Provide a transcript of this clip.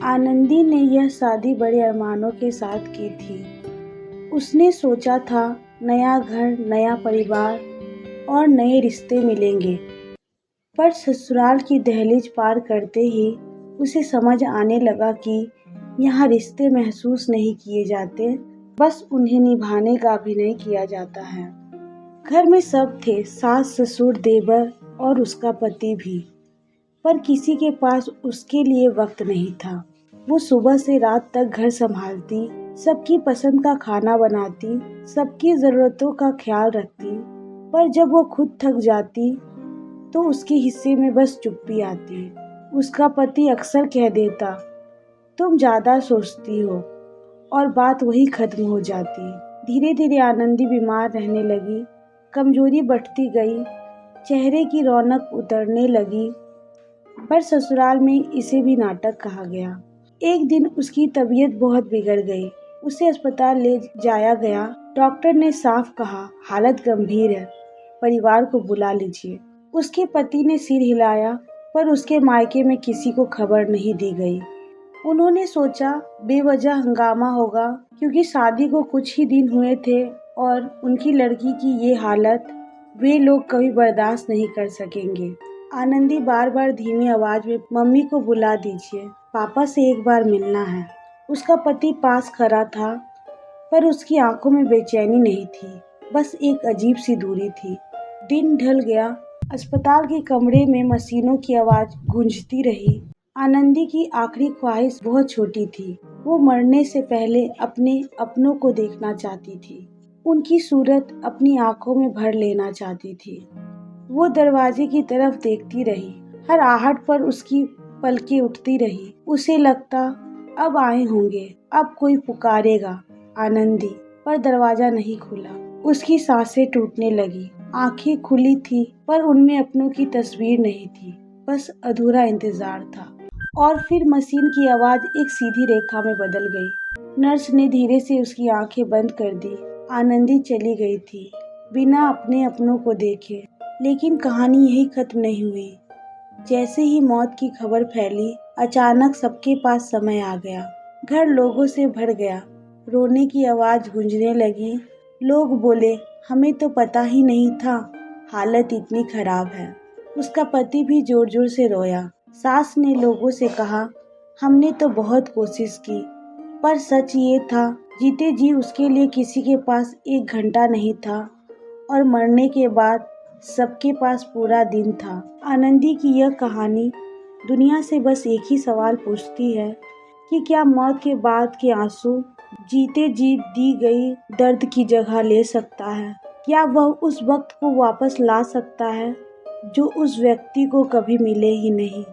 आनंदी ने यह शादी बड़े अरमानों के साथ की थी। उसने सोचा था नया घर, नया परिवार और नए रिश्ते मिलेंगे। पर ससुराल की दहलीज पार करते ही उसे समझ आने लगा कि यहाँ रिश्ते महसूस नहीं किए जाते, बस उन्हें निभाने का अभिनय किया जाता है। घर में सब थे, सास, ससुर, देवर और उसका पति भी, पर किसी के पास उसके लिए वक्त नहीं था। वो सुबह से रात तक घर संभालती, सबकी पसंद का खाना बनाती, सबकी ज़रूरतों का ख्याल रखती, पर जब वो खुद थक जाती तो उसके हिस्से में बस चुप्पी आती। उसका पति अक्सर कह देता, तुम ज़्यादा सोचती हो, और बात वही खत्म हो जाती। धीरे धीरे आनंदी बीमार रहने लगी, कमजोरी बढ़ती गई, चेहरे की रौनक उतरने लगी। पर ससुराल में इसे भी नाटक कहा गया। एक दिन उसकी तबीयत बहुत बिगड़ गई। उसे अस्पताल ले जाया गया। डॉक्टर ने साफ कहा, हालत गंभीर है, परिवार को बुला लीजिए। उसके पति ने सिर हिलाया, पर उसके मायके में किसी को खबर नहीं दी गई। उन्होंने सोचा बेवजह हंगामा होगा, क्योंकि शादी को कुछ ही दिन हुए थे और उनकी लड़की की ये हालत वे लोग कभी बर्दाश्त नहीं कर सकेंगे। आनंदी बार बार धीमी आवाज में, मम्मी को बुला दीजिए, पापा से एक बार मिलना है। उसका पति पास खड़ा था, पर उसकी आंखों में बेचैनी नहीं थी, बस एक अजीब सी दूरी थी। दिन ढल गया। अस्पताल के कमरे में मशीनों की आवाज गूंजती रही। आनंदी की आखिरी ख्वाहिश बहुत छोटी थी। वो मरने से पहले अपने अपनों को देखना चाहती थी, उनकी सूरत अपनी आंखों में भर लेना चाहती थी। वो दरवाजे की तरफ देखती रही। हर आहट पर उसकी पलकें उठती रही। उसे लगता अब आए होंगे, अब कोई पुकारेगा आनंदी, पर दरवाजा नहीं खुला। उसकी सांसें टूटने लगी। आंखें खुली थी, पर उनमें अपनों की तस्वीर नहीं थी, बस अधूरा इंतजार था। और फिर मशीन की आवाज एक सीधी रेखा में बदल गई। नर्स ने धीरे से उसकी आंखें बंद कर दी। आनंदी चली गई थी, बिना अपने अपनों को देखे। लेकिन कहानी यही खत्म नहीं हुई। जैसे ही मौत की खबर फैली, अचानक सबके पास समय आ गया। घर लोगों से भर गया। रोने की आवाज गूंजने लगी। लोग बोले, हमें तो पता ही नहीं था हालत इतनी खराब है। उसका पति भी जोर जोर से रोया। सास ने लोगों से कहा, हमने तो बहुत कोशिश की, पर सच ये था जीते जी उसके लिए किसी के पास एक घंटा नहीं था, और मरने के बाद सबके पास पूरा दिन था। आनंदी की यह कहानी दुनिया से बस एक ही सवाल पूछती है कि क्या मौत के बाद के आंसू जीते जी दी गई दर्द की जगह ले सकता है? क्या वह उस वक्त को वापस ला सकता है जो उस व्यक्ति को कभी मिले ही नहीं?